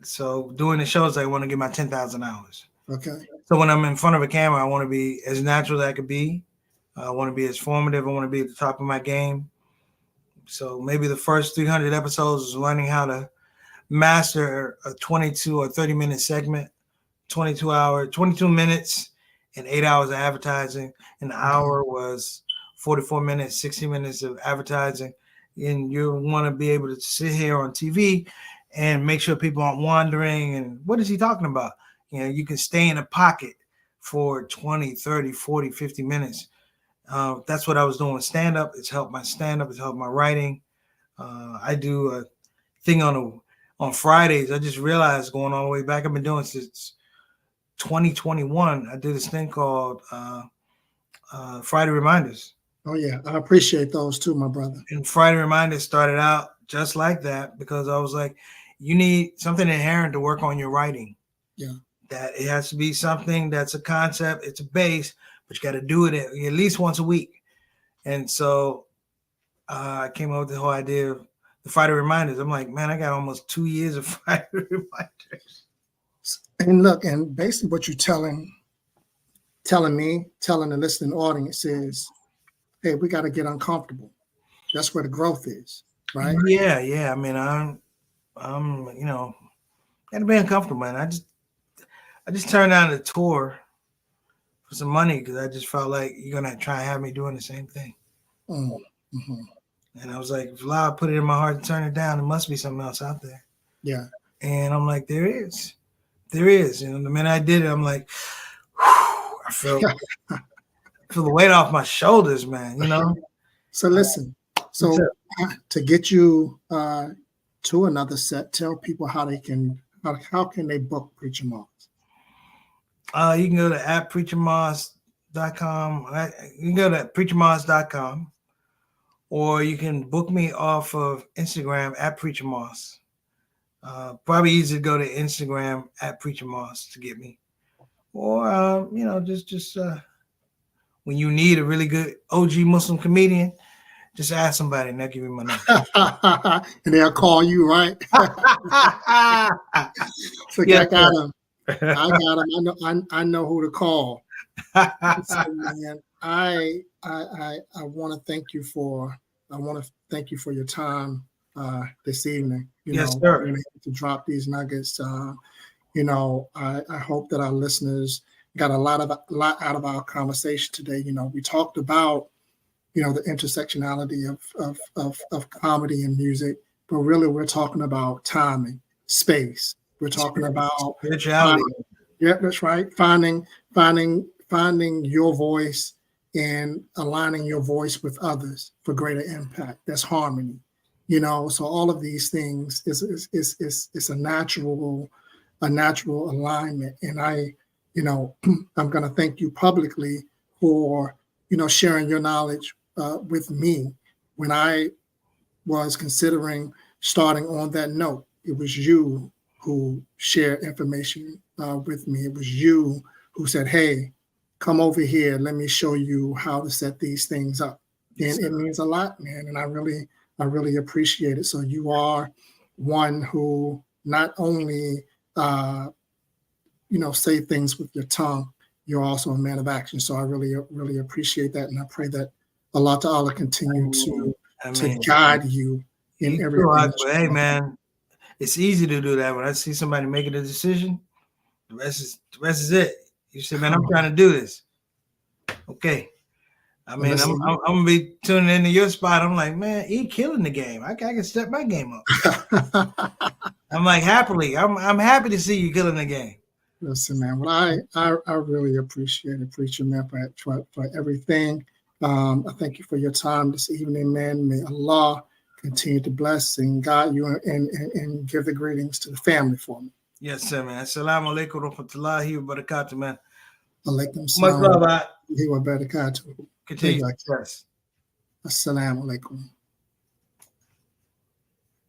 So doing the shows, I want to get my 10,000 hours. Okay. So when I'm in front of a camera, I want to be as natural as I could be. I want to be as formative. I want to be at the top of my game. So maybe the first 300 episodes is learning how to master a 22 or 30-minute segment, 22 minutes and 8 hours of advertising. An hour was 44 minutes, 60 minutes of advertising. And you want to be able to sit here on TV and make sure people aren't wandering. And what is he talking about? You can stay in a pocket for 20, 30, 40, 50 minutes. That's what I was doing with stand-up. It's helped my stand-up. It's helped my writing. I do a thing on Fridays. I just realized going all the way back, I've been doing since 2021. I do this thing called Friday Reminders. Oh, yeah. I appreciate those too, my brother. And Friday Reminders started out just like that because I was like, you need something inherent to work on your writing. Yeah. That it has to be something that's a concept, it's a base, but you got to do it at least once a week. And so I came up with the whole idea of the Friday Reminders. I'm like, man, I got almost 2 years of Friday Reminders. And look, and basically what you're telling me, telling the listening audience is, hey, we got to get uncomfortable. That's where the growth is, right? Yeah. I mean, I'm got to be uncomfortable, man. I just turned down the tour for some money because I just felt like you're gonna try and have me doing the same thing. Mm-hmm. And I was like, if Allah put it in my heart to turn it down, there must be something else out there. Yeah. And I'm like, there is. And the minute I did it, I'm like, whew, I feel the weight off my shoulders, man. So listen. So to get you to another set, tell people how can they book Preacher Moss? You can go to @preachermoss.com. You can go to preachermoss.com, or you can book me off of Instagram @preachermoss. Probably easy to go to Instagram @preachermoss to get me, or just when you need a really good OG Muslim comedian, just ask somebody and they'll give you my number. And they'll call you, right? So yes, I got him. I know who to call. So, man, I want to thank you for your time this evening. Yes, sir. To drop these nuggets. I hope that our listeners got a lot out of our conversation today. We talked about the intersectionality of comedy and music, but really we're talking about timing, space. We're talking about spirituality. Yeah, that's right. Finding your voice and aligning your voice with others for greater impact. That's harmony. So all of these things is a natural alignment. And I'm going to thank you publicly for sharing your knowledge with me when I was considering starting on that note. It was you who shared information with me. It was you who said, hey, come over here. Let me show you how to set these things up. And it means a lot, man. And I really appreciate it. So you are one who not only, say things with your tongue, you're also a man of action. So I really appreciate that. And I pray that Allah Ta'ala continue to guide you in everything. Hey, man, it's easy to do that. When I see somebody making a decision, the rest is it. You say, man, I'm trying to do this. Okay. I mean, I'm gonna be tuning into your spot. I'm like, man, he killing the game. I can step my game up. I'm like, happily. I'm happy to see you killing the game. Listen, man. Well, I really appreciate it, preacher, man, for everything. I thank you for your time this evening, man. May Allah continue to bless and guide you and give the greetings to the family for me. Yes, sir, man. Assalamu alaikum wa rahmatullahi wa barakatuh, man. Alaikum salam wa barakatuh. Continue. Yes. Assalamu alaikum.